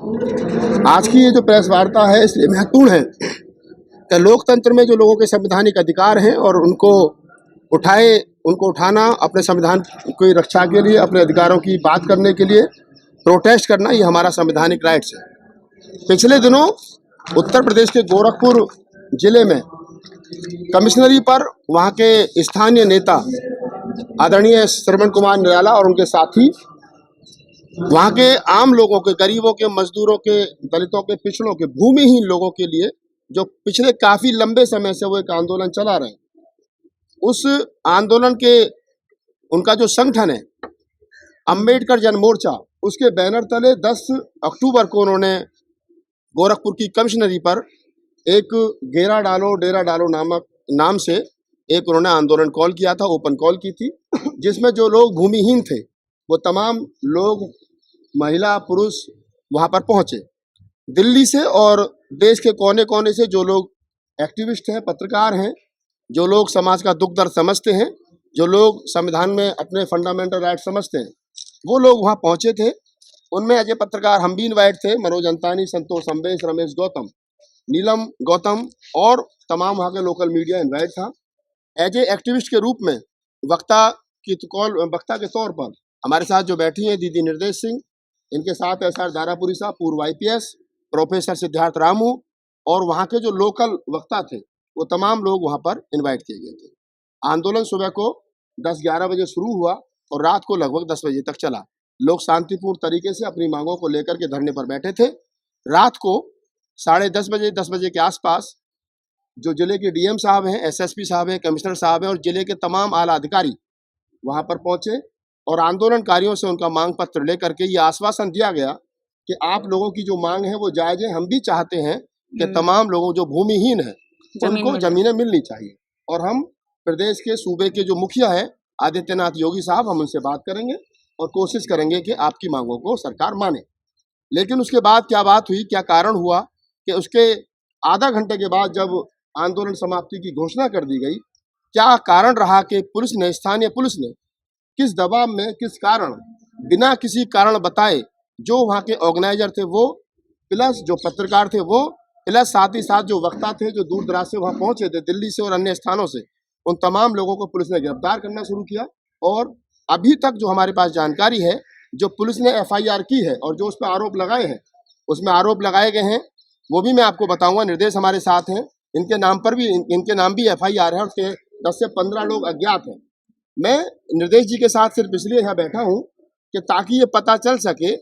आज की ये जो प्रेस वार्ता है इसलिए महत्वपूर्ण है कि लोकतंत्र में जो लोगों के संवैधानिक अधिकार हैं और उनको उठाना, अपने संविधान की रक्षा के लिए, अपने अधिकारों की बात करने के लिए प्रोटेस्ट करना, ये हमारा संवैधानिक राइट्स है। पिछले दिनों उत्तर प्रदेश के गोरखपुर जिले में कमिश्नरी पर वहाँ के स्थानीय नेता आदरणीय श्रवण कुमार निराला और उनके साथी वहाँ के आम लोगों के, गरीबों के, मजदूरों के, दलितों के, पिछड़ों के, भूमिहीन लोगों के लिए जो पिछले काफी लंबे समय से वो एक आंदोलन चला रहे हैं, उस आंदोलन के उनका जो संगठन है अंबेडकर जन मोर्चा, उसके बैनर तले 10 अक्टूबर को उन्होंने गोरखपुर की कमिश्नरी पर एक घेरा डालो डेरा डालो नाम से एक उन्होंने आंदोलन कॉल किया था, ओपन कॉल की थी, जिसमें जो लोग भूमिहीन थे वो तमाम लोग, महिला पुरुष वहां पर पहुंचे। दिल्ली से और देश के कोने कोने से जो लोग एक्टिविस्ट हैं, पत्रकार हैं, जो लोग समाज का दुख दर्द समझते हैं, जो लोग संविधान में अपने फंडामेंटल राइट समझते हैं, वो लोग वहां पहुंचे थे। उनमें एज ए पत्रकार हम भी इन्वाइट थे, मनोज अंतानी, संतोष अम्बेश, रमेश गौतम, नीलम गौतम और तमाम वहाँ के लोकल मीडिया इन्वाइट था। एज ए एक्टिविस्ट के रूप में वक्ता के तौर पर हमारे साथ जो बैठी हैं दीदी निर्देश सिंह, इनके साथ SR दारापुरी साहब, पूर्व IPS, प्रोफेसर सिद्धार्थ रामू और वहाँ के जो लोकल वक्ता थे, वो तमाम लोग वहाँ पर इनवाइट किए गए थे। आंदोलन सुबह को 10-11 बजे शुरू हुआ और रात को लगभग 10 बजे तक चला। लोग शांतिपूर्ण तरीके से अपनी मांगों को लेकर के धरने पर बैठे थे। रात को 10:30 बजे, 10 बजे के आसपास जो जिले के DM साहब हैं, SSP साहब हैं, कमिश्नर साहब हैं और जिले के तमाम आला अधिकारी वहाँ पर पहुँचे और आंदोलनकारियों से उनका मांग पत्र लेकर के ये आश्वासन दिया गया कि आप लोगों की जो मांग है वो जायज़ है। हम भी चाहते हैं कि तमाम लोगों जो भूमिहीन है उनको जमीनें मिलनी चाहिए और हम प्रदेश के सूबे के जो मुखिया है आदित्यनाथ योगी साहब, हम उनसे बात करेंगे और कोशिश करेंगे कि आपकी मांगों को सरकार माने। लेकिन उसके बाद क्या बात हुई, क्या कारण हुआ कि उसके आधा घंटे के बाद जब आंदोलन समाप्ति की घोषणा कर दी गई, क्या कारण रहा कि पुलिस ने, स्थानीय पुलिस ने किस दबाव में, किस कारण, बिना किसी कारण बताए जो वहाँ के ऑर्गेनाइजर थे वो, प्लस जो पत्रकार थे वो, प्लस साथ ही साथ जो वक्ता थे जो दूर दराज से वहाँ पहुँचे थे, दिल्ली से और अन्य स्थानों से, उन तमाम लोगों को पुलिस ने गिरफ्तार करना शुरू किया। और अभी तक जो हमारे पास जानकारी है, जो पुलिस ने FIR की है और जो उस पर आरोप लगाए हैं, उसमें आरोप लगाए गए हैं वो भी मैं आपको बताऊंगा। निर्देश हमारे साथ हैं, इनके नाम पर भी, इनके नाम भी FIR है और उसके 10 से 15 लोग अज्ञात हैं। मैं निर्देश जी के साथ सिर्फ इसलिए यहाँ बैठा हूँ कि ताकि ये पता चल सके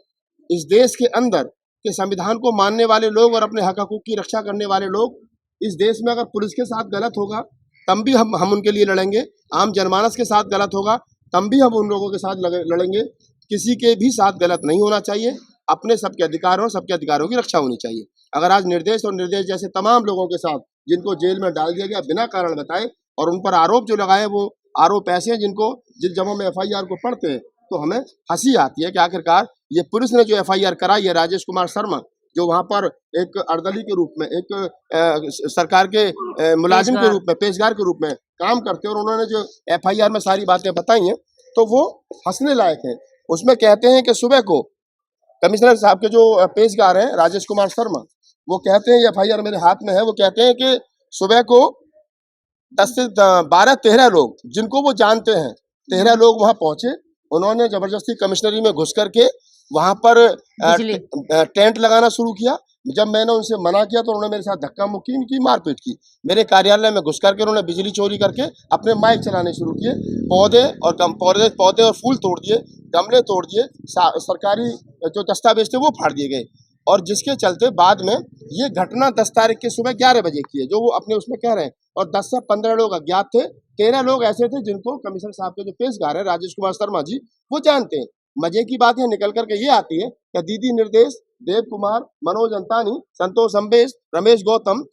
इस देश के अंदर कि संविधान को मानने वाले लोग और अपने हक हकूक की रक्षा करने वाले लोग, इस देश में अगर पुलिस के साथ गलत होगा तब भी हम उनके लिए लड़ेंगे, आम जनमानस के साथ गलत होगा तब भी हम उन लोगों के साथ लड़ेंगे। किसी के भी साथ गलत नहीं होना चाहिए, अपने सबके अधिकार और सबके अधिकारों की रक्षा होनी चाहिए। अगर आज निर्देश और निर्देश जैसे तमाम लोगों के साथ जिनको जेल में डाल दिया गया बिना कारण बताए और उन पर आरोप जो लगाए वो आरोप ऐसे हैं जिन जब हम FIR को पढ़ते हैं तो हमें हंसी आती है कि आखिरकार ये पुलिस ने जो FIR कराई है, राजेश कुमार शर्मा जो वहाँ पर एक अर्दली के रूप में, एक सरकार के मुलाजिम के रूप में, पेशगार के रूप में काम करते हैं और उन्होंने जो FIR में सारी बातें बताई हैं तो वो हंसने लायक है। उसमें कहते हैं कि सुबह को कमिश्नर साहब के जो पेशगार हैं राजेश कुमार शर्मा, वो कहते हैं, ये FIR मेरे हाथ में है, वो कहते हैं कि सुबह को 10 से 12-13 लोग जिनको वो जानते हैं, 13 लोग वहां पहुंचे। उन्होंने जबरदस्ती कमिश्नरी में घुस करके वहां पर टेंट लगाना शुरू किया। जब मैंने उनसे मना किया तो उन्होंने मेरे साथ धक्का मुक्की की, मारपीट की। मेरे कार्यालय में घुस करके उन्होंने बिजली चोरी करके अपने माइक चलाने शुरू किए। पौधे और फूल तोड़ दिए, गमले तोड़ दिए, सरकारी जो दस्तावेज थे वो फाड़ दिए गए। और जिसके चलते बाद में ये घटना 10 तारीख के सुबह 11 बजे की है जो वो अपने उसमें कह रहे हैं। और 10 से 15 लोग अज्ञात थे, 13 लोग ऐसे थे जिनको कमिश्नर साहब के जो पेशगार है राजेश कुमार शर्मा जी वो जानते हैं। मजे की बात है निकल करके ये आती है कि दीदी निर्देश, देव कुमार, मनोज अंतानी, संतोष अम्बेश, रमेश गौतम,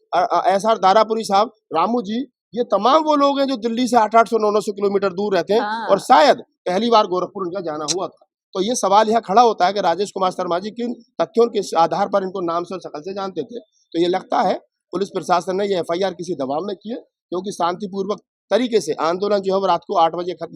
SR दारापुरी साहब, रामू जी, ये तमाम वो लोग हैं जो दिल्ली से 800, 900 किलोमीटर दूर रहते हैं और शायद पहली बार गोरखपुर उनका जाना हुआ था। तो ये सवाल यहाँ खड़ा होता है कि राजेश कुमार शर्मा जी किन तथ्यों के आधार पर इनको नाम से और शकल से जानते थे। तो ये लगता है पुलिस प्रशासन ने ये FIR किसी दबाव में किए, क्योंकि शांतिपूर्वक तरीके से आंदोलन जो है वो रात को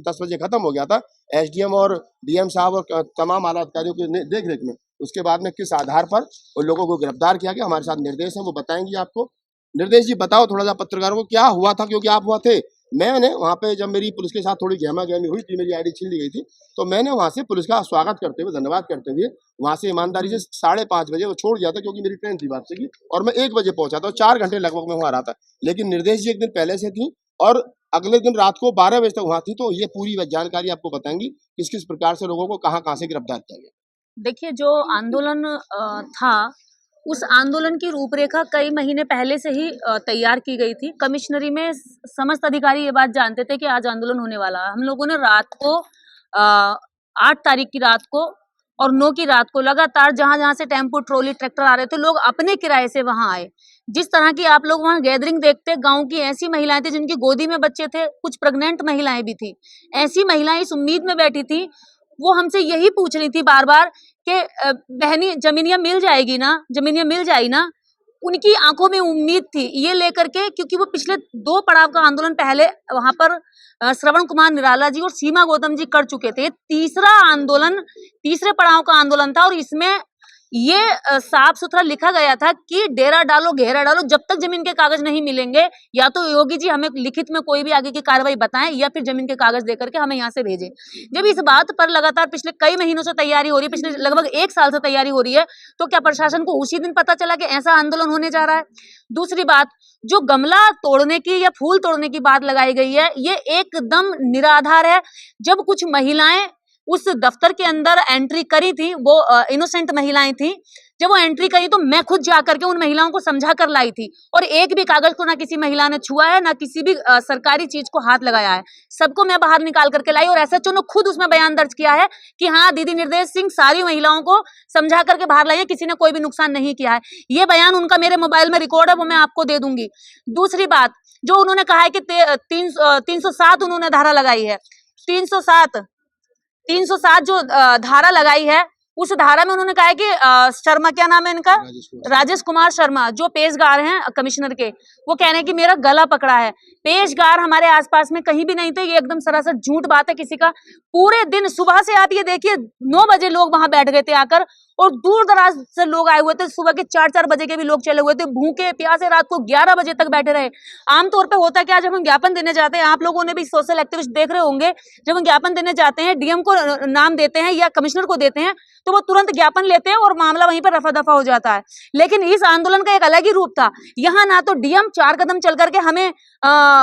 10 बजे खत्म हो गया था। SDM और DM साहब और तमाम आला अधिकारियों के देख रेख में उसके बाद में किस आधार पर उन लोगों को गिरफ्तार किया गया, हमारे साथ निर्देश हैं, वो बताएंगे आपको। निर्देश जी बताओ थोड़ा सा पत्रकारों को क्या हुआ था, क्योंकि आप हुआ थे। मैंने वहाँ पे जब मेरी पुलिस के साथ थोड़ी गहमा गहमी हुई थी, मेरी आईडी छीन ली गई थी, तो मैंने वहाँ से पुलिस का स्वागत करते हुए, धन्यवाद करते हुए वहाँ से ईमानदारी से 5:30 बजे वो छोड़ दिया था, क्योंकि मेरी ट्रेन थी वापसी की, और मैं 1 बजे पहुंचा था, 4 घंटे लगभग मैं वहाँ रहा था। लेकिन निर्देश जी एक दिन पहले से थी और अगले दिन रात को 12 बजे तक वहाँ थी, तो ये पूरी जानकारी आपको बताएंगी किस किस प्रकार से लोगों को कहाँ कहाँ से गिरफ्तार किया गया। देखिए, जो आंदोलन था, उस आंदोलन की रूपरेखा कई महीने पहले से ही तैयार की गई थी। कमिश्नरी में समस्त अधिकारी ये बात जानते थे कि आज आंदोलन होने वाला है। हम लोगों ने रात को 8 तारीख की रात को और 9 की रात को लगातार जहां से टेम्पो, ट्रॉली, ट्रैक्टर आ रहे थे, लोग अपने किराए से वहां आए। जिस तरह की आप लोग वहां गैदरिंग देखते, गांव की ऐसी महिलाएं थी जिनकी गोदी में बच्चे थे, कुछ प्रेग्नेंट महिलाएं भी थी। ऐसी महिलाएं इस उम्मीद में बैठी थी, वो हमसे यही पूछ रही थी बार बार कि बहनी जमीनिया मिल जाएगी ना, जमीनिया मिल जाएगी ना। उनकी आंखों में उम्मीद थी ये लेकर के, क्योंकि वो पिछले 2 पड़ाव का आंदोलन पहले वहां पर श्रवण कुमार निराला जी और सीमा गौतम जी कर चुके थे। तीसरा आंदोलन, तीसरे पड़ाव का आंदोलन था, और इसमें ये साफ सुथरा लिखा गया था कि डेरा डालो, घेरा डालो, जब तक जमीन के कागज नहीं मिलेंगे, या तो योगी जी हमें लिखित में कोई भी आगे की कार्रवाई बताएं, या फिर जमीन के कागज देकर के हमें यहाँ से भेजें। जब इस बात पर लगातार पिछले कई महीनों से तैयारी हो रही है, पिछले लगभग 1 साल से तैयारी हो रही है, तो क्या प्रशासन को उसी दिन पता चला कि ऐसा आंदोलन होने जा रहा है? दूसरी बात, जो गमला तोड़ने की या फूल तोड़ने की बात लगाई गई है, ये एकदम निराधार है। जब कुछ महिलाएं उस दफ्तर के अंदर एंट्री करी थी, वो इनोसेंट महिलाएं थी, जब वो एंट्री करी तो मैं खुद जाकर के उन महिलाओं को समझा कर लाई थी, और एक भी कागज को ना किसी महिला ने छुआ है, ना किसी भी सरकारी चीज को हाथ लगाया है। सबको मैं बाहर निकाल करके लाई, और एसएचओ ने खुद उसमें बयान दर्ज किया है कि हाँ, दीदी निर्देश सिंह सारी महिलाओं को समझा करके बाहर लाई है, किसी ने कोई भी नुकसान नहीं किया है। ये बयान उनका मेरे मोबाइल में रिकॉर्ड है, वो मैं आपको दे दूंगी। दूसरी बात, जो उन्होंने कहा है कि 307 उन्होंने धारा लगाई है, 307 जो धारा लगाई है, उस धारा में उन्होंने कहा है कि शर्मा, क्या नाम है इनका, राजेश कुमार शर्मा, जो पेशगार हैं कमिश्नर के, वो कह रहे हैं कि मेरा गला पकड़ा है। पेशगार हमारे आसपास में कहीं भी नहीं थे, ये एकदम सरासर झूठ बात है किसी का। पूरे दिन सुबह से आप ये देखिए 9 बजे लोग वहां बैठ गए थे आकर, और दूर दराज से लोग आए हुए थे, सुबह के 4-4 बजे के भी लोग चले हुए थे, भूखे प्यासे रात को 11 बजे तक बैठे रहे। आमतौर पे होता है क्या, जब हम ज्ञापन देने जाते हैं, आप लोगों ने भी सोशल एक्टिविस्ट देख रहे होंगे, जब हम ज्ञापन देने जाते हैं, डीएम को नाम देते हैं या कमिश्नर को देते हैं, तो वो तुरंत ज्ञापन लेते हैं और मामला वहीं पर रफा दफा हो जाता है। लेकिन इस आंदोलन का एक अलग ही रूप था। यहाँ ना तो डीएम 4 कदम चल करके हमें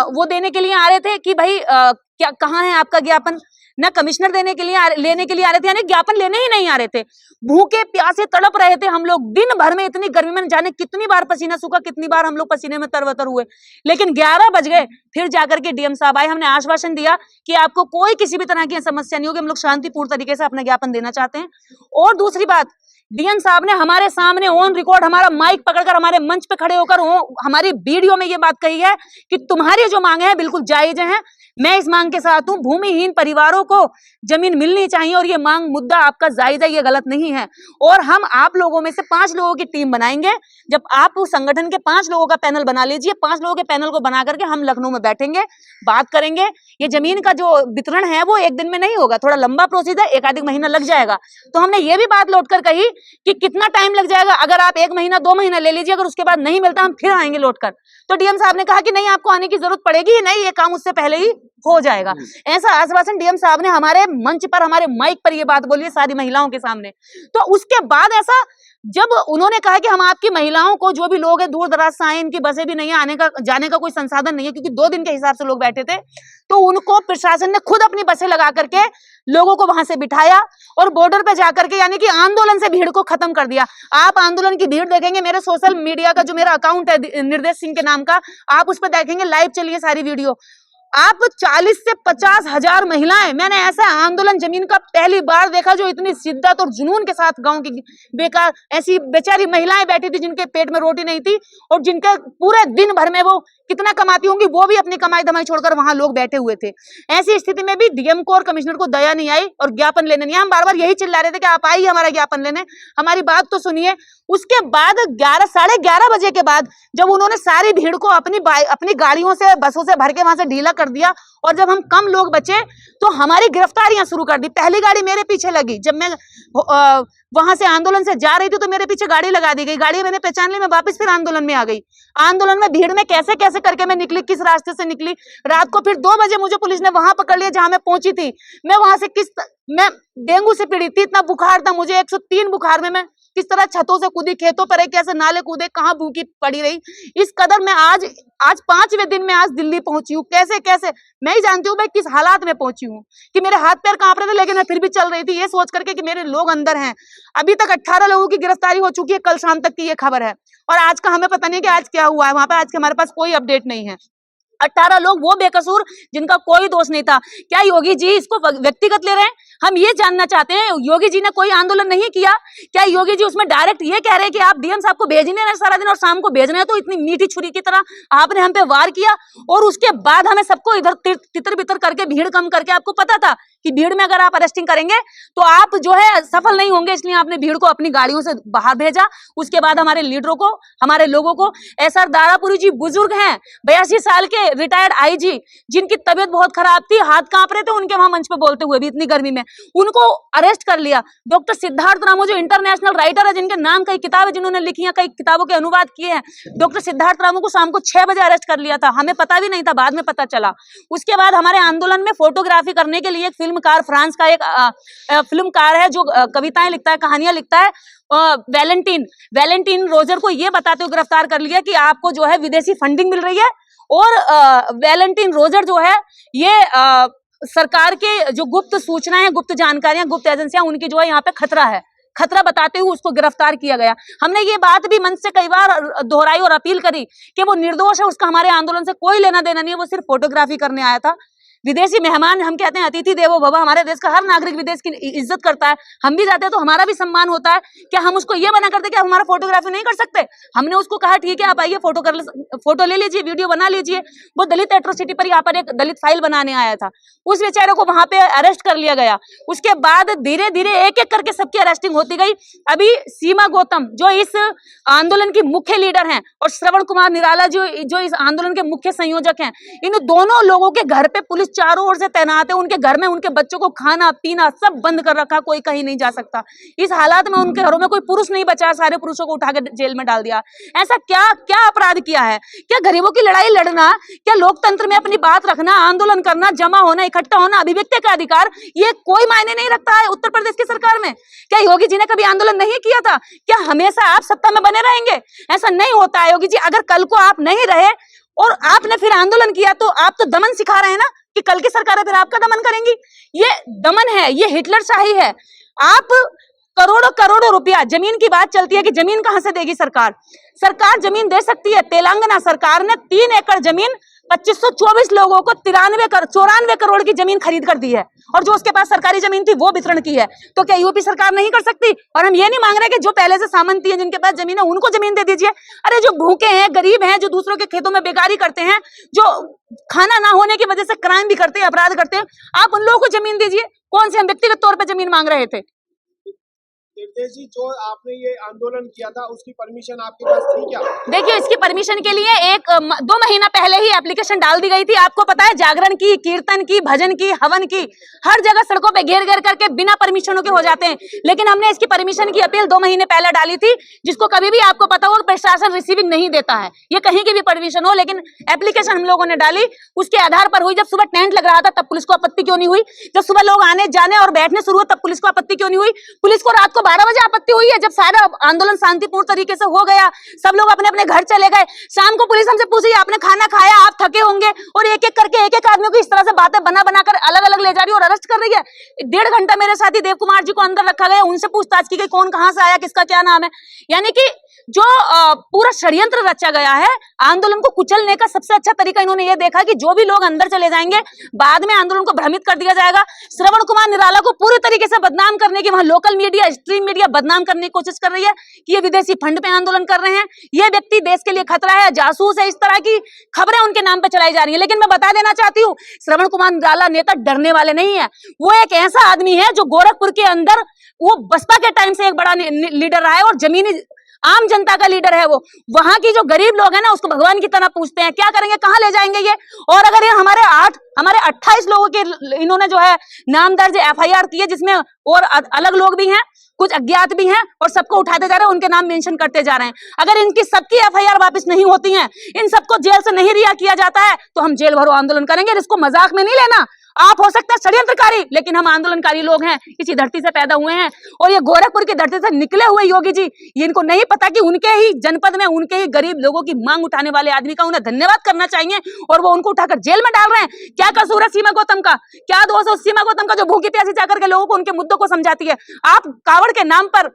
वो देने के लिए आ रहे थे कि भाई क्या कहाँ है आपका ज्ञापन, ना कमिश्नर लेने के लिए आ रहे थे, यानी ज्ञापन लेने ही नहीं आ रहे थे। भूखे प्यासे तड़प रहे थे हम लोग दिन भर में, इतनी गर्मी में जाने कितनी बार पसीना सूखा, कितनी बार हम लोग पसीने में तरबतर हुए। लेकिन 11 बज गए, फिर जाकर के डीएम साहब आए, हमने आश्वासन दिया कि आपको कोई किसी भी तरह की समस्या नहीं होगी, हम लोग शांतिपूर्ण तरीके से अपना ज्ञापन देना चाहते हैं। और दूसरी बात, डीएम साहब ने हमारे सामने ऑन रिकॉर्ड हमारा माइक पकड़कर हमारे मंच पे खड़े होकर हमारी वीडियो में ये बात कही है कि तुम्हारी जो मांगे हैं बिल्कुल जायज हैं, मैं इस मांग के साथ हूं, भूमिहीन परिवारों को जमीन मिलनी चाहिए, और ये मांग मुद्दा आपका जायज है, ये गलत नहीं है। और हम आप लोगों में से 5 लोगों की टीम बनाएंगे। जब आप उस संगठन के 5 लोगों का पैनल बना लीजिए, 5 लोगों के पैनल को बना करके हम लखनऊ में बैठेंगे, बात करेंगे। ये जमीन का जो वितरण है वो एक दिन में नहीं होगा, थोड़ा लंबा प्रोसेस है, 1 महीना लग जाएगा। तो हमने ये भी बात लौट कर कही कि कितना टाइम लग जाएगा, अगर आप 1 महीना 2 महीना ले लीजिए, अगर उसके बाद नहीं मिलता हम फिर आएंगे लौट कर। तो डीएम साहब ने कहा कि नहीं, आपको आने की जरूरत पड़ेगी ही नहीं, ये काम उससे पहले ही हो जाएगा। ऐसा आश्वासन डीएम साहब ने हमारे मंच पर, हमारे माइक पर ये बात बोली है सारी महिलाओं के सामने। तो उसके बाद ऐसा जब उन्होंने कहा कि हम आपकी महिलाओं को, जो भी लोग हैं दूर दराज से आए, इनकी बसें भी नहीं है, आने का जाने का कोई संसाधन नहीं है, क्योंकि 2 दिन के हिसाब से लोग बैठे थे, तो उनको प्रशासन ने खुद अपनी बसें लगा करके लोगों को वहां से बिठाया और बॉर्डर पे जाकर के, यानी कि आंदोलन से भीड़ को खत्म कर दिया। आप आंदोलन की भीड़ देखेंगे, मेरे सोशल मीडिया का जो मेरा अकाउंट है निर्देश सिंह के नाम का, आप उस पर देखेंगे, लाइव चलिए सारी वीडियो। आप 40 से 50 हजार महिलाएं, मैंने ऐसा आंदोलन जमीन का पहली बार देखा जो इतनी शिद्दत और जुनून के साथ गांव की बेकार ऐसी बेचारी महिलाएं बैठी थी जिनके पेट में रोटी नहीं थी, और जिनके पूरे दिन भर में वो कितना कमाती होंगी, वो भी अपनी कमाई धमाई छोड़कर वहां लोग बैठे हुए थे। ऐसी स्थिति में भी डीएम को और कमिश्नर को दया नहीं आई और ज्ञापन लेने नहीं। हम बार बार यही चिल्ला रहे थे कि आप आइए हमारा ज्ञापन लेने, हमारी बात तो सुनिए। उसके बाद 11 साढ़े 11 बजे के बाद जब उन्होंने सारी भीड़ को अपनी गाड़ियों से, बसों से भर के वहां से ढीला कर दिया। और जब हम कम लोग बचे तो हमारी गिरफ्तारियां शुरू कर दी। पहली गाड़ी मेरे पीछे लगी, जब मैं वहां से आंदोलन से जा रही थी तो मेरे पीछे गाड़ी लगा दी गई। गाड़ी मैंने पहचान ली, मैं वापस फिर आंदोलन में आ गई। आंदोलन में भीड़ में कैसे कैसे करके मैं निकली, किस रास्ते से निकली। रात को फिर 2 बजे मुझे पुलिस ने वहां पकड़ लिया जहां मैं पहुंची थी। मैं वहां से मैं डेंगू से पीड़ित थी, इतना बुखार था मुझे, 103 बुखार में मैं किस तरह छतों से कूदी, खेतों पर कैसे नाले कूदे, कहाँ भूखी पड़ी रही। इस कदर मैं आज 5वें दिन में आज दिल्ली पहुंची हूँ। कैसे कैसे मैं ही जानती हूँ मैं किस हालात में पहुंची हूँ, कि मेरे हाथ पैर कांप रहे थे लेकिन मैं फिर भी चल रही थी, ये सोच करके कि मेरे लोग अंदर हैं। अभी तक 18 लोगों की गिरफ्तारी हो चुकी है, कल शाम तक की ये खबर है। और आज का हमें पता नहीं कि आज क्या हुआ है वहां पे, आज के हमारे पास कोई अपडेट नहीं है। 18 लोग वो बेकसूर जिनका कोई दोष नहीं था। क्या योगी जी इसको व्यक्तिगत ले रहे हैं? हम ये जानना चाहते हैं, योगी जी ने कोई आंदोलन नहीं किया क्या? योगी जी उसमें डायरेक्ट ये कह रहे हैं कि आप डीएम साहब को भेजने हैं सारा दिन और शाम को भेज रहे हैं, तो इतनी मीठी छुरी की तरह आपने हम पे वार किया और उसके बाद हमें सबको इधर तितर बितर करके भीड़ कम करके, आपको पता था कि भीड़ में अगर आप अरेस्टिंग करेंगे तो आप जो है सफल नहीं होंगे, इसलिए आपने भीड़ को अपनी गाड़ियों से बाहर भेजा। उसके बाद हमारे लीडरों को, हमारे लोगों को, एसआर दारापुरी जी बुजुर्ग हैं, 82 साल के रिटायर्ड आईजी, जिनकी तबीयत बहुत खराब थी, हाथ कांप रहे थे उनके वहां मंच पे बोलते हुए भी इतनी गर्मी में, उनको अरेस्ट कर लिया। डॉक्टर सिद्धार्थ रामू जो इंटरनेशनल राइटर है, जिनके नाम कई किताबें जिन्होंने लिखी हैं, कई किताबों के अनुवाद किए हैं, डॉक्टर सिद्धार्थ रामू को शाम को 6 बजे अरेस्ट कर लिया था। हमें पता भी नहीं था, बाद में पता चला। उसके बाद हमारे आंदोलन में फोटोग्राफी करने के लिए एक फिल्मकार, फ्रांस का एक फिल्मकार है जो कविताएं लिखता है, कहानियां लिखता है, वैलेंटीन रोजर को ये बताते हुए गिरफ्तार कर लिया कि आपको जो है विदेशी फंडिंग मिल रही है। और वैलेंटीन रोजर जो है ये सरकार के जो गुप्त सूचनाएं, गुप्त जानकारियां, गुप्त एजेंसियां, उनकी जो है यहाँ पे खतरा बताते हुए उसको गिरफ्तार किया गया। हमने ये बात भी मंच से कई बार दोहराई और अपील करी कि वो निर्दोष है, उसका हमारे आंदोलन से कोई लेना देना नहीं है, वो सिर्फ फोटोग्राफी करने आया था। विदेशी मेहमान, हम कहते हैं अतिथि देवो भव, हमारे देश का हर नागरिक विदेश की इज्जत करता है, हम भी जाते हैं तो हमारा भी सम्मान होता है। क्या हम उसको ये मना करते कि आप हमारा फोटोग्राफी नहीं कर सकते? हमने उसको कहा ठीक है आप आइए, फोटो ले लीजिए, वीडियो बना लीजिए। वो दलित एट्रोसिटी पर यहाँ पर एक दलित फाइल बनाने आया था, उस बेचारे को वहां पे अरेस्ट कर लिया गया। उसके बाद धीरे धीरे एक एक करके सबकी अरेस्टिंग होती गई। अभी सीमा गौतम जो इस आंदोलन की मुख्य लीडर हैं, और श्रवण कुमार निराला जो इस आंदोलन के मुख्य संयोजक हैं, इन दोनों लोगों के घर पे पुलिस चारों ओर से तैनात है। उनके घर में उनके बच्चों को खाना पीना सब बंद कर रखा, कोई कहीं नहीं जा सकता। इस हालात में उनके घरों में कोई पुरुष नहीं बचा, सारे पुरुषों को उठा के जेल में डाल दिया। ऐसा क्या क्या अपराध किया है? क्या गरीबों की लड़ाई लड़ना, क्या लोकतंत्र में अपनी बात रखना, आंदोलन करना, जमा होना, इकट्ठा होना, अभिव्यक्ति का अधिकार, ये कोई मायने नहीं रखता है उत्तर प्रदेश की सरकार में? क्या योगी जी ने कभी आंदोलन नहीं किया था? क्या हमेशा आप सत्ता में बने रहेंगे? ऐसा नहीं होता है योगी जी। अगर कल को आप नहीं रहे और आपने फिर आंदोलन किया तो आप तो दमन सिखा रहे हैं ना, कि कल की सरकारें फिर आपका दमन करेंगी। ये दमन है, ये हिटलरशाही है। आप करोड़ों करोड़ों रुपया, जमीन की बात चलती है कि जमीन कहां से देगी सरकार? सरकार जमीन दे सकती है। तेलंगाना सरकार ने 3 एकड़ जमीन 2524 लोगों को 94 करोड़ की जमीन खरीद कर दी है, और जो उसके पास सरकारी जमीन थी वो वितरण की है। तो क्या यूपी सरकार नहीं कर सकती? और हम ये नहीं मांग रहे कि जो पहले से सामंती है, जिनके पास जमीन है, उनको जमीन दे दीजिए। अरे जो भूखे हैं, गरीब हैं, जो दूसरों के खेतों में बेकारी करते हैं, जो खाना ना होने की वजह से क्राइम भी करते हैं, अपराध करते हैं, आप उन लोगों को जमीन दीजिए। कौन से हम व्यक्तिगत तौर पर जमीन मांग रहे थे? निर्देश जी, जो आपने ये आंदोलन किया था उसकी परमिशन आपके पास थी क्या? देखिए, इसकी परमिशन के लिए 2 महीना पहले ही एप्लीकेशन डाल दी गई थी। आपको पता है, जागरण की, कीर्तन की, भजन की, हवन की, हर जगह सड़कों पे घेर घेर करके बिना परमिशनों के हो जाते हैं। लेकिन हमने इसकी परमिशन की अपील 2 महीने पहले डाली थी, जिसको कभी भी आपको पता हो प्रशासन रिसीविंग नहीं देता है, ये कहीं की भी परमिशन हो। लेकिन एप्लीकेशन हम लोगों ने डाली, उसके आधार पर हुई। जब सुबह टेंट लग रहा था तब पुलिस को आपत्ति क्यों नहीं हुई? जब सुबह लोग आने जाने और बैठने शुरू हुए तब पुलिस को आपत्ति क्यों नहीं हुई? पुलिस को रात को 12 बजे आपत्ति हुई है, जब सारा आंदोलन शांतिपूर्ण तरीके से हो गया, सब लोग अपने अपने घर चले गए। शाम को पुलिस हमसे पूछ रही है आपने खाना खाया, आप थके होंगे, और एक एक करके एक एक आदमी को इस तरह से बातें बना बना कर अलग अलग ले जा रही है और अरेस्ट कर रही है। 1.5 घंटा मेरे साथी देव कुमार जी को अंदर रखा गया, उनसे पूछताछ की गई कौन कहां से आया, किसका क्या नाम है। यानी कि जो पूरा षड्यंत्र रचा गया है आंदोलन को कुचलने का, सबसे अच्छा तरीका इन्होंने ये देखा कि जो भी लोग अंदर चले जाएंगे बाद में आंदोलन को भ्रमित कर दिया जाएगा। श्रवण कुमार निराला को पूरी तरीके से बदनाम करने की, वहां लोकल मीडिया, स्ट्रीम मीडिया बदनाम करने की कोशिश कर रही है कि ये विदेशी फंड पे आंदोलन कर रहे हैं, ये व्यक्ति देश के लिए खतरा है, जासूस है, इस तरह की खबरें उनके नाम पे चलाई जा रही है। लेकिन मैं बता देना चाहती हूँ, श्रवण कुमार निराला नेता डरने वाले नहीं है। वो एक ऐसा आदमी है जो गोरखपुर के अंदर वो बसपा के टाइम से एक बड़ा लीडर रहा है और जमीनी आम जनता का लीडर है वो। वहां की जो गरीब लोग हैं ना उसको भगवान की तरह पूछते हैं, क्या करेंगे, कहाँ ले जाएंगे ये। और अगर ये हमारे 28 लोगों के इन्होंने जो है नाम दर्ज FIR की है, जिसमें और अलग लोग भी हैं, कुछ अज्ञात भी हैं, और सबको उठाते जा रहे हैं, उनके नाम मेंशन करते जा रहे हैं। अगर इनकी सबकी FIR वापस नहीं होती हैं, इन सबको जेल से नहीं रिहा किया जाता है, तो हम जेल भरो आंदोलन करेंगे। इसको मजाक में नहीं लेना। आप हो सकते हैं षड्यंत्रकारी, लेकिन हम आंदोलनकारी लोग हैं, इसी धरती से पैदा हुए हैं। और ये गोरखपुर की धरती से निकले हुए योगी जी, ये इनको नहीं पता कि उनके ही जनपद में उनके ही गरीब लोगों की मांग उठाने वाले आदमी का उन्हें धन्यवाद करना चाहिए, और वो उनको उठाकर जेल में डाल रहे हैं। क्या कसूर है सीमा गौतम का, क्या दोष है सीमा गौतम का, जो भूखी प्यासी जाकर के लोगों को उनके मुद्दों को समझाती है। आप कावड़ के नाम पर,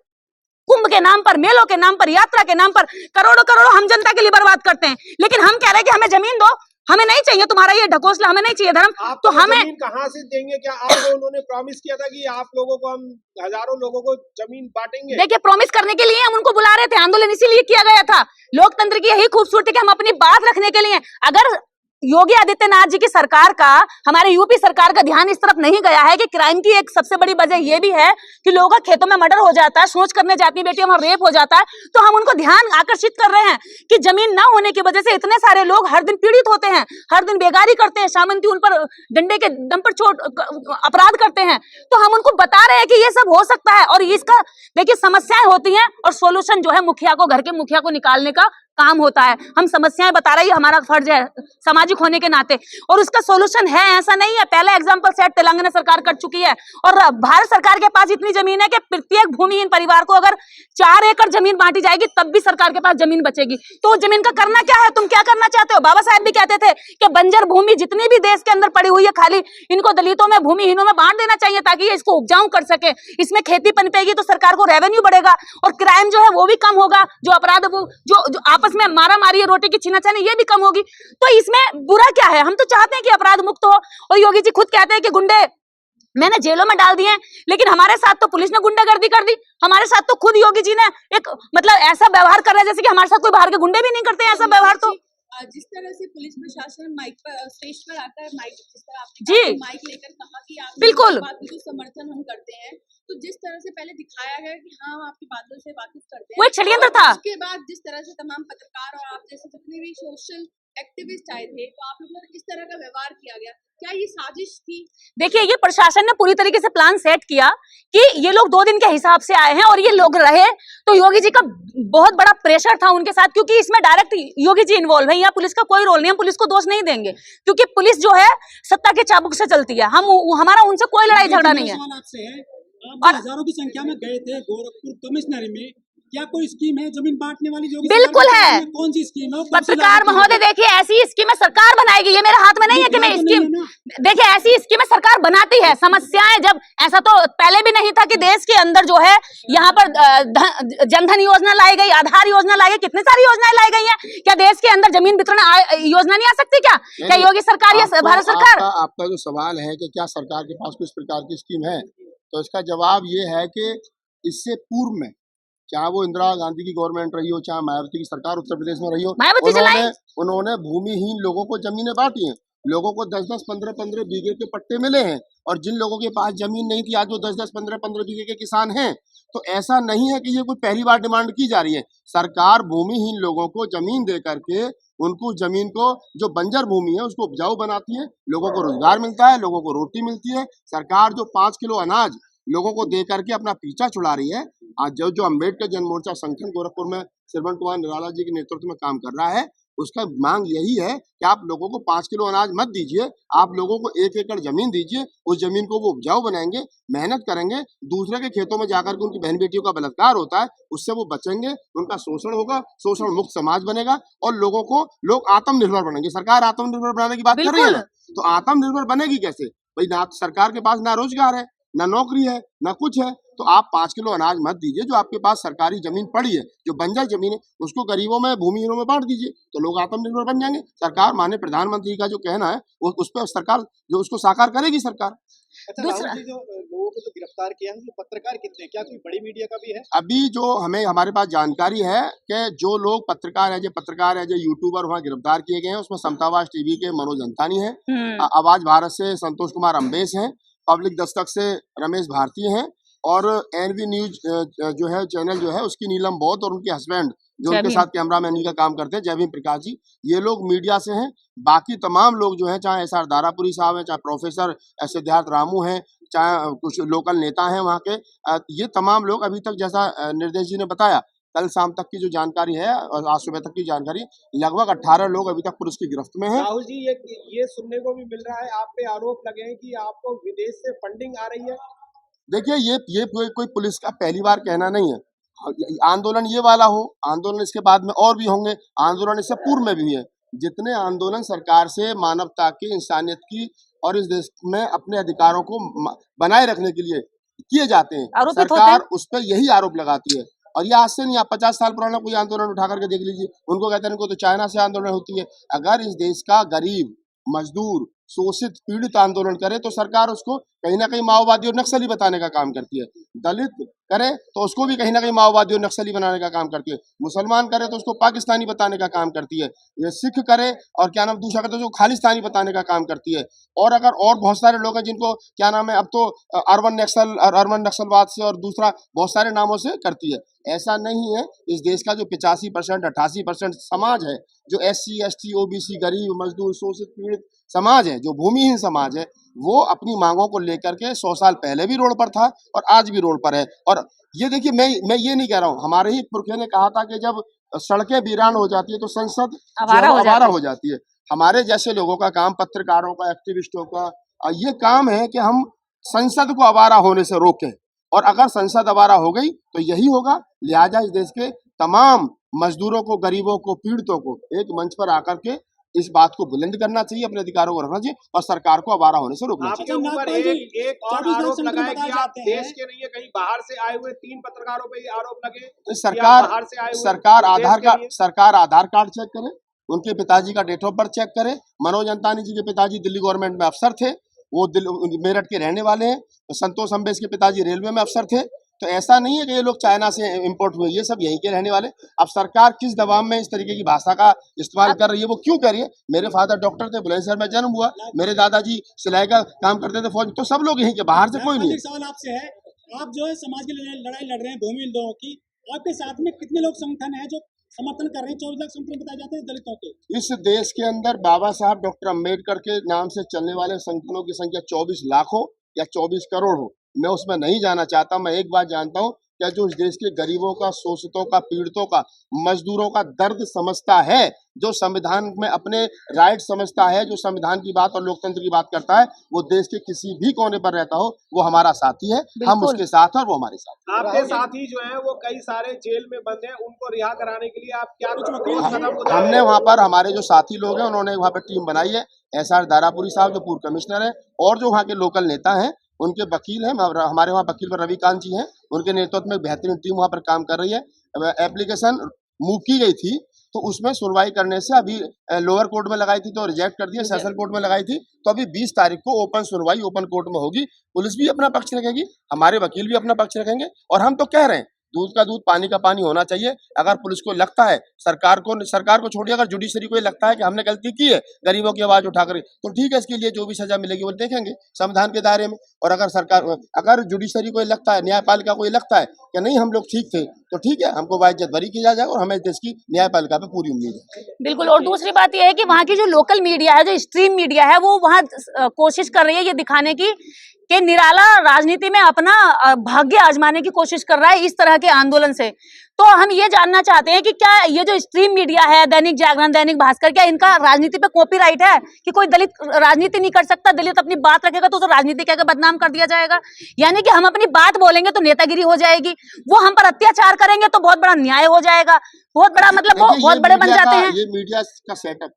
कुंभ के नाम पर, मेलों के नाम पर, यात्रा के नाम पर करोड़ों करोड़ों हम जनता के लिए बर्बाद करते हैं, लेकिन हम कह रहे हैं कि हमें जमीन दो, हमें नहीं चाहिए तुम्हारा ये ढकोसला, हमें नहीं चाहिए धर्म। तो हमें जमीन कहाँ से देंगे? क्या आपको उन्होंने प्रॉमिस किया था कि आप लोगों को हम हजारों लोगों को जमीन बांटेंगे? देखिए, प्रॉमिस करने के लिए हम उनको बुला रहे थे, आंदोलन इसीलिए किया गया था। लोकतंत्र की यही खूबसूरती कि हम अपनी बात रखने के लिए, अगर योगी आदित्यनाथ जी की सरकार का, हमारे यूपी सरकार का ध्यान इस तरफ नहीं गया है कि क्राइम की एक सबसे बड़ी वजह यह भी है कि लोगों का खेतों में मर्डर हो जाता है, सोच करने जाती बेटियों में रेप हो जाता है, तो हम उनको ध्यान आकर्षित कर रहे हैं कि जमीन ना होने की वजह से इतने सारे लोग हर दिन पीड़ित होते हैं, हर दिन बेगारी करते हैं, सामंती उन पर डंडे के दम पर चोट अपराध करते हैं। तो हम उनको बता रहे हैं कि ये सब हो सकता है, और इसका देखिए समस्याएं होती हैं, और सोल्यूशन जो है मुखिया को, घर के मुखिया को निकालने का काम होता है। हम समस्याएं बता रहे हैं, हमारा फर्ज है सामाजिक होने के नाते, और उसका सॉल्यूशन है, ऐसा नहीं है। पहला एग्जांपल सेट तेलंगाना सरकार कर चुकी है, और भारत सरकार के पास इतनी जमीन है कि प्रत्येक भूमिहीन परिवार को अगर 4 एकड़ जमीन बांटी जाएगी तब भी सरकार के पास जमीन बचेगी। तो उस जमीन का करना क्या है, तुम क्या करना चाहते हो? बाबा साहब भी कहते थे कि बंजर भूमि जितनी भी देश के अंदर पड़ी हुई है खाली, इनको दलितों में, भूमिहीनों में बांट देना चाहिए, ताकि ये इसको उपजाऊ कर सके। इसमें खेती पनपेगी तो सरकार को रेवेन्यू बढ़ेगा, और क्राइम जो है वो भी कम होगा, जो अपराध जो आपस में मारा मारी, रोटी की छीनाछनी, ये भी कम होगी। तो इसमें बुरा क्या है? हम तो चाहते हैं कि अपराध मुक्त हो। और योगी जी खुद कहते हैं कि गुंडे मैंने जेलों में डाल दिए, लेकिन हमारे साथ तो पुलिस ने गुंडागर्दी कर दी। हमारे साथ तो खुद योगी जी ने एक मतलब ऐसा व्यवहार कर रहे हैं जैसे कि हमारे साथ कोई बाहर के गुंडे भी नहीं करते हैं ऐसा व्यवहार। तो जिस तरह से पुलिस प्रशासन माइक पर, स्टेज पर आता है, माइक जिस तरह आपने जी माइक लेकर कहा कि आप बिल्कुल बात को समर्थन हम करते हैं, तो जिस तरह से पहले दिखाया गया कि हाँ हम आपकी बातों से वाकिफ करते हैं, वो एक षड्यंत्र था। उसके बाद जिस तरह से तमाम पत्रकार और आप जैसे जितने भी सोशल एक्टिविस्ट आए थे, तो आप लोगों ने इस तरह का व्यवहार किया गया, क्या ये साजिश थी? देखिए, ये प्रशासन ने पूरी तरीके से प्लान सेट किया कि ये लोग 2 दिन के हिसाब से आए हैं और ये लोग रहे, तो योगी जी का बहुत बड़ा प्रेशर था उनके साथ, क्योंकि इसमें डायरेक्ट योगी जी इन्वॉल्व है। यहाँ पुलिस का कोई रोल नहीं, हम पुलिस को दोष नहीं देंगे, क्योंकि पुलिस जो है सत्ता के चाबुक से चलती है। हमारा उनसे कोई लड़ाई झगड़ा नहीं है। आप हजारों की संख्या में गए थे गोरखपुर कमिश्नरी में, क्या कोई स्कीम है जमीन बांटने वाली? जो बिल्कुल है। कौन सी स्कीम है? पत्रकार महोदय, देखिए ऐसी स्कीमें सरकार बनाएगी, ये मेरे हाथ में नहीं है कि मैं स्कीम, देखिए ऐसी स्कीमें सरकार बनाती है। समस्याएं जब, ऐसा तो पहले भी नहीं था कि देश के अंदर जो है यहाँ पर जनधन योजना लाई गई, आधार योजना लाई गई, कितनी सारी योजनाएं लाई गई हैं। क्या देश के अंदर जमीन वितरण योजना नहीं आ सकती? क्या योगी सरकार या भारत सरकार? आपका जो सवाल है कि क्या सरकार के पास कुछ प्रकार की स्कीम है, तो इसका जवाब ये है कि इससे पूर्व में, चाहे वो इंदिरा गांधी की गवर्नमेंट रही हो, चाहे मायावती की सरकार उत्तर प्रदेश में रही हो, उन्होंने भूमिहीन लोगों को जमीनें बांटी हैं। लोगों को 10-10, 15-15 बीघे के पट्टे मिले हैं, और जिन लोगों के पास जमीन नहीं थी आज वो 10-10, 15-15 बीघे के किसान हैं। तो ऐसा नहीं है कि ये कोई पहली बार डिमांड की जा रही है। सरकार भूमिहीन लोगों को जमीन दे करके उनको जमीन को, जो बंजर भूमि है उसको उपजाऊ बनाती है, लोगों को रोजगार मिलता है, लोगों को रोटी मिलती है। सरकार जो 5 किलो अनाज लोगों को दे करके अपना पीछा छुड़ा रही है। आज जो अम्बेडकर जन मोर्चा संगठन गोरखपुर में श्रवण कुमार निराला जी के नेतृत्व में काम कर रहा है, उसका मांग यही है कि आप लोगों को 5 किलो अनाज मत दीजिए, आप लोगों को 1 एकड़ जमीन दीजिए। उस जमीन को वो उपजाऊ बनाएंगे, मेहनत करेंगे, दूसरे के खेतों में जाकर के उनकी बहन बेटियों का बलात्कार होता है, उससे वो बचेंगे, उनका शोषण होगा, शोषण मुक्त समाज बनेगा, और लोग आत्मनिर्भर बनेंगे। सरकार आत्मनिर्भर बनाने की बात कर रही है ना, तो आत्मनिर्भर बनेगी कैसे भाई? ना सरकार के पास ना रोजगार है, ना नौकरी है, ना कुछ है। तो आप 5 किलो अनाज मत दीजिए, जो आपके पास सरकारी जमीन पड़ी है, जो बंजर जमीन है, उसको गरीबों में, भूमिहीनों में बांट दीजिए, तो लोग आत्मनिर्भर बन जाएंगे। सरकार, माननीय प्रधानमंत्री का जो कहना है वो उस पर सरकार जो उसको साकार करेगी सरकार। दूसरा जो लोगों को जो गिरफ्तार किया है, पत्रकार कितने, क्या कोई बड़ी मीडिया का भी है? अभी जो हमारे पास जानकारी है कि जो लोग पत्रकार है, जो यूट्यूबर वहाँ गिरफ्तार किए गए हैं, उसमें समतावास टीवी के मनोज अंतानी है, आवाज भारत से संतोष कुमार अम्बेस हैं, पब्लिक दस्तक से रमेश भारती हैं, और एनवी न्यूज जो है चैनल जो है उसकी नीलम बौद्ध और उनके हस्बैंड जो उनके जयभीम। साथ कैमरामैनी का काम करते हैं जयभीम प्रकाश जी, ये लोग मीडिया से हैं। बाकी तमाम लोग जो हैं, चाहे एसआर दारापुरी साहब हैं, चाहे प्रोफेसर सिद्धार्थ रामू हैं, चाहे कुछ लोकल नेता हैं वहाँ के, ये तमाम लोग अभी तक जैसा निर्देश जी ने बताया, कल शाम तक की जो जानकारी है और आज सुबह तक की जानकारी, लगभग 18 लोग अभी तक पुलिस की गिरफ्त में हैं। राहुल जी, ये सुनने को भी मिल रहा है, आप पे आरोप लगे हैं कि आपको विदेश से फंडिंग आ रही है। देखिए, ये कोई पुलिस का पहली बार कहना नहीं है। आंदोलन ये वाला हो, आंदोलन इसके बाद में और भी होंगे, आंदोलन इससे पूर्व में भी है। जितने आंदोलन सरकार से मानवता की, इंसानियत की और इस देश में अपने अधिकारों को बनाए रखने के लिए किए जाते हैं, आरोपित होते सरकार हैं। उस पर यही आरोप लगाती है। और ये आज से नहीं, आप 50 साल पुराना कोई आंदोलन उठा करके देख लीजिए, उनको कहते हैं इनको तो चाइना से आंदोलन होती है। अगर इस देश का गरीब, मजदूर, शोषित, पीड़ित आंदोलन करे तो सरकार उसको कहीं ना कहीं माओवादी और नक्सली बताने का काम करती है। दलित करे तो उसको भी कहीं ना कहीं माओवादी और नक्सली बनाने का काम करती है। मुसलमान करे तो उसको पाकिस्तानी बताने का काम करती है। ये सिख करे और क्या नाम दूसरा करे तो उसको खालिस्तानी बताने का काम करती है। और अगर और बहुत सारे लोग हैं जिनको क्या नाम है, अब तो अर्बन नक्सलवाद से और दूसरा बहुत सारे नामों से करती है। ऐसा नहीं है। इस देश का जो 85% 88% समाज है, जो SC ST OBC गरीब मजदूर शोषित पीड़ित समाज है, जो भूमिहीन समाज है, वो अपनी मांगों को लेकर के 100 साल पहले भी रोड पर था और आज भी रोड पर है। और ये देखिए, मैं ये नहीं कह रहा हूँ, हमारे ही पुरखे ने कहा था कि जब सड़कें वीरान हो जाती है तो संसद आवारा हो जाती है। हमारे जैसे लोगों का काम, पत्रकारों का, एक्टिविस्टों का ये काम है कि हम संसद को आवारा होने से रोकें। और अगर संसद आवारा हो गई तो यही होगा। लिहाजा इस देश के तमाम मजदूरों को, गरीबों को, पीड़ितों को एक मंच पर आकर के इस बात को बुलंद करना चाहिए, अपने अधिकारों को रखना चाहिए और सरकार को आवारा होने से रोकना चाहिए। आपके ऊपर एक और आरोप लगा है कि आप देश के नहीं है, कहीं बाहर से आए हुए 3 पत्रकारों पे ये आरोप लगे कि सरकार बाहर से आए हुए सरकार आधार कार्ड चेक करे, उनके पिताजी का डेट ऑफ बर्थ चेक करे। मनोज अंतानी जी के पिताजी दिल्ली गवर्नमेंट में अफसर थे, वो मेरठ के रहने वाले हैं। संतोष अम्बेश के पिताजी रेलवे में अफसर थे। तो ऐसा नहीं है कि ये लोग चाइना से इंपोर्ट हुए, ये सब यहीं के रहने वाले। अब सरकार किस दबाव में इस तरीके की भाषा का इस्तेमाल कर रही है, वो क्यों कर रही है? मेरे फादर डॉक्टर थे, बुलंदशहर में जन्म हुआ, मेरे दादाजी सिलाई का काम करते थे फौज, तो सब लोग यहीं के, बाहर से कोई नहीं। एक सवाल आपसे है, आप जो है समाज के लिए लड़ाई लड़ रहे हैं भूमिहीन लोगों की, आपके साथ में कितने लोग संगठन है जो समर्थन कर रहे हैं? 24 लाख संगठन बताए जाते हैं दलितों के। इस देश के अंदर बाबा साहब डॉक्टर अम्बेडकर के नाम से चलने वाले संगठनों की संख्या 24 लाख हो या 24 करोड़ हो, मैं उसमें नहीं जाना चाहता। मैं एक बात जानता हूँ, क्या जो इस देश के गरीबों का, शोषितों का, पीड़ितों का, मजदूरों का दर्द समझता है, जो संविधान में अपने राइट समझता है, जो संविधान की बात और लोकतंत्र की बात करता है, वो देश के किसी भी कोने पर रहता हो, वो हमारा साथी है। हम उसके साथ हैं और वो हमारे साथ। आपके साथी जो है वो कई सारे जेल में बंद हैं, उनको रिहा कराने के लिए आप क्या कदम उठाएं? हमने वहाँ पर, हमारे जो साथी लोग हैं उन्होंने वहाँ पर टीम बनाई है। SR दारापुरी साहब जो पूर्व कमिश्नर है और जो वहाँ के लोकल नेता हैं, उनके वकील हैं, हमारे वहाँ वकील पर रविकांत जी हैं, उनके नेतृत्व में बेहतरीन टीम वहाँ पर काम कर रही है। एप्लीकेशन मूव की गई थी तो उसमें सुनवाई करने से अभी लोअर कोर्ट में लगाई थी तो रिजेक्ट कर दिया, सेशन कोर्ट में लगाई थी, तो अभी 20 तारीख को ओपन सुनवाई ओपन कोर्ट में होगी। पुलिस भी अपना पक्ष रखेगी, हमारे वकील भी अपना पक्ष रखेंगे। और हम तो कह रहे हैं, दूध का दूध पानी का पानी होना चाहिए। अगर पुलिस को लगता है, सरकार को छोड़िए, अगर जुडिशरी को लगता है कि हमने गलती की है गरीबों की आवाज उठाकर, तो ठीक है, इसके लिए जो भी सजा मिलेगी वो देखेंगे संविधान के दायरे में। और अगर जुडिशरी को लगता है, न्यायपालिका को लगता है कि नहीं हम लोग ठीक थे, तो ठीक है, हमको बाइज्जत बरी किया जाएगा और हमें देश की न्यायपालिका पे पूरी उम्मीद है। बिल्कुल। और दूसरी बात यह है कि वहाँ की जो लोकल मीडिया है, जो स्ट्रीम मीडिया है, वो वहाँ कोशिश कर रही है ये दिखाने की कि निराला राजनीति में अपना भाग्य आजमाने की कोशिश कर रहा है इस तरह के आंदोलन से। तो हम ये जानना चाहते हैं कि क्या ये जो स्ट्रीम मीडिया है, दैनिक जागरण, दैनिक भास्कर, क्या इनका राजनीति पे कॉपीराइट है कि कोई दलित राजनीति नहीं कर सकता? दलित अपनी बात रखेगा तो राजनीति क्या बदनाम कर दिया जाएगा? यानी कि हम अपनी बात बोलेंगे तो नेतागिरी हो जाएगी, वो हम पर अत्याचार करेंगे तो बहुत बड़ा न्याय हो जाएगा, बहुत बड़ा, मतलब वो बहुत बड़े बन जाते हैं। ये मीडिया का सेटअप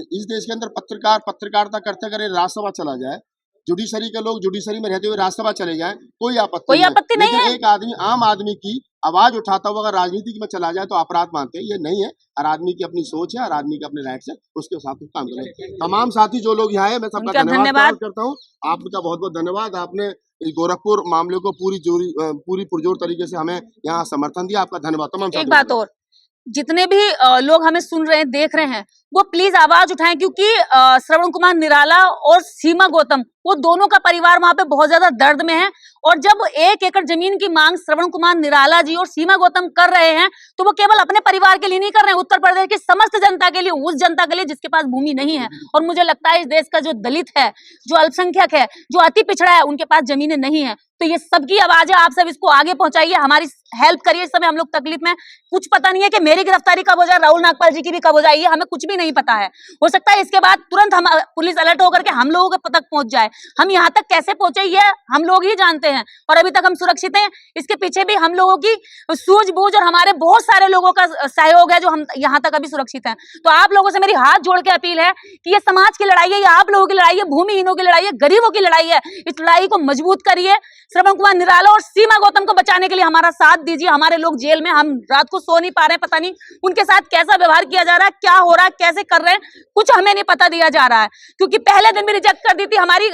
इस देश के अंदर, पत्रकारिता करते करे राजसभा चला जाए, जुडिशरी के लोग जुडिशरी में रहते हुए राज्यसभा चले जाएं, कोई आपत्ति नहीं है। एक आदमी, आम आदमी की आवाज उठाता हुआ अगर राजनीति में चला जाए तो अपराध मानते हैं। ये नहीं है। हर आदमी की अपनी सोच है, हर आदमी के अपने राइट्स है, उसके साथ काम करें। तमाम साथी जो लोग यहाँ आए, मैं सबका धन्यवाद करता हूँ। आपका बहुत बहुत धन्यवाद। आपने इस गोरखपुर मामले को पूरी पुरजोर तरीके से हमें यहाँ समर्थन दिया, आपका धन्यवाद। तमाम एक बात और, जितने भी लोग हमें सुन रहे हैं, देख रहे हैं, वो प्लीज आवाज उठाएं, क्योंकि श्रवण कुमार निराला और सीमा गौतम वो दोनों का परिवार वहां पे बहुत ज्यादा दर्द में है। और जब 1 एकड़ जमीन की मांग श्रवण कुमार निराला जी और सीमा गौतम कर रहे हैं, तो वो केवल अपने परिवार के लिए नहीं कर रहे हैं, उत्तर प्रदेश की समस्त जनता के लिए, उस जनता के लिए जिसके पास भूमि नहीं है। और मुझे लगता है इस देश का जो दलित है, जो अल्पसंख्यक है, जो अति पिछड़ा है, उनके पास जमीनें नहीं है। तो ये सबकी आवाज है, आप सब इसको आगे पहुंचाइए, हमारी हेल्प करिए। इस समय हम लोग तकलीफ में, कुछ पता नहीं है कि मेरी गिरफ्तारी कब हो जाए, राहुल नागपाल जी की भी कब हो जाए, ये हमें कुछ भी नहीं पता है। हो सकता है इसके बाद तुरंत हम पुलिस अलर्ट होकर के हम लोगों के तक पहुंच जाए। हम यहाँ तक कैसे पहुंचे ये हम लोग ही जानते हैं, और अभी तक हम सुरक्षित हैं। इसके पीछे भी हम लोगों की सूझबूझ और हमारे बहुत सारे लोगों का सहयोग है, जो हम यहाँ तक अभी सुरक्षित हैं। तो आप लोगों से मेरी हाथ जोड़ के अपील है कि ये समाज की लड़ाई है, ये आप लोगों की लड़ाई है, भूमिहीनों की लड़ाई है, गरीबों की लड़ाई है। इस लड़ाई को मजबूत करिए। श्रवण कुमार निराला और सीमा गौतम को बचाने के लिए हमारा साथ दीजिए। हमारे लोग जेल में, हम रात को सो नहीं पा रहे हैं, पता नहीं उनके साथ कैसा व्यवहार किया जा रहा है, क्या हो रहा है, कैसे कर रहे हैं, कुछ हमें नहीं पता दिया जा रहा है। क्योंकि पहले दिन भी रिजेक्ट कर दी थी हमारी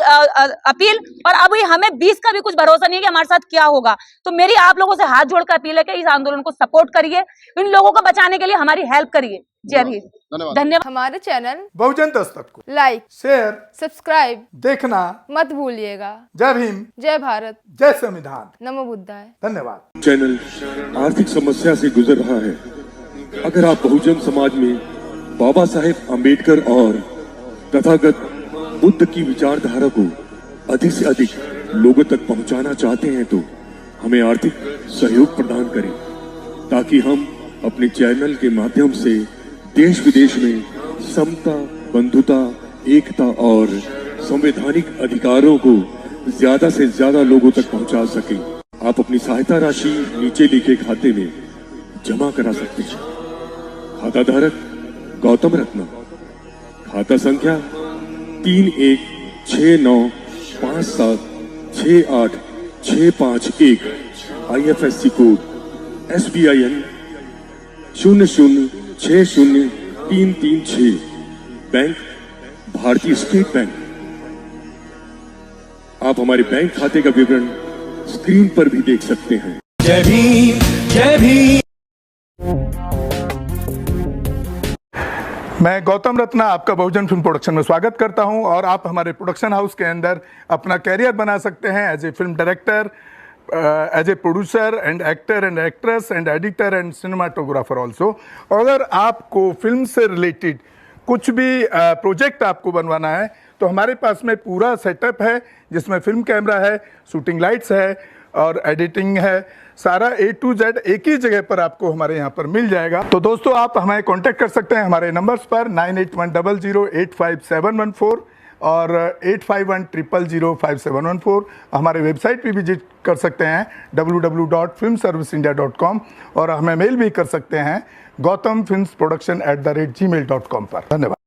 अपील, और अभी हमें 20 का भी कुछ भरोसा नहीं है कि हमारे साथ क्या होगा। तो मेरी आप लोगों से हाथ जोड़कर अपील है कि इस आंदोलन को सपोर्ट करिए, इन लोगों को बचाने के लिए हमारी हेल्प करिए। जय भीम, धन्यवाद। हमारे चैनल बहुजन दस्तक को लाइक, शेयर, सब्सक्राइब देखना मत भूलिएगा। जय भीम, जय भारत, जय संविधान, नमो बुद्धाय। धन्यवाद। चैनल आर्थिक समस्या से गुजर रहा है। अगर आप बहुजन समाज में बाबा साहेब अम्बेडकर और तथागत बुद्ध की विचारधारा को अधिक से अधिक लोगों तक पहुंचाना चाहते हैं, तो हमें आर्थिक सहयोग प्रदान करें, ताकि हम अपने चैनल के माध्यम से देश विदेश में समता, बंधुता, एकता और संवैधानिक अधिकारों को ज्यादा से ज्यादा लोगों तक पहुंचा सकें। आप अपनी सहायता राशि नीचे लिखे खाते में जमा करा सकते हैं। खाता धारक गौतम रत्ना, खाता संख्या 3169576865 IFSC कोड SBIN 0060336, बैंक भारतीय स्टेट बैंक। आप हमारे बैंक खाते का विवरण स्क्रीन पर भी देख सकते हैं। जय भीम, जय भीम। मैं गौतम रत्ना आपका बहुजन फिल्म प्रोडक्शन में स्वागत करता हूं, और आप हमारे प्रोडक्शन हाउस के अंदर अपना कैरियर बना सकते हैं as a film director, as a producer and actor and actress and editor and cinematographer also. अगर आपको फिल्म से रिलेटेड कुछ भी प्रोजेक्ट आपको बनवाना है, तो हमारे पास में पूरा सेटअप है, जिसमें फिल्म कैमरा है, शूटिंग लाइट्स है और एडिटिंग है। सारा A to Z एक ही जगह पर आपको हमारे यहाँ पर मिल जाएगा। तो दोस्तों, आप हमें कांटेक्ट कर सकते हैं हमारे नंबर्स पर 9810085714 और 8510005714। हमारे वेबसाइट पे विजिट कर सकते हैं www.filmserviceindia.com, और हमें मेल भी कर सकते हैं gautamfilmsproduction@gmail.com पर। धन्यवाद।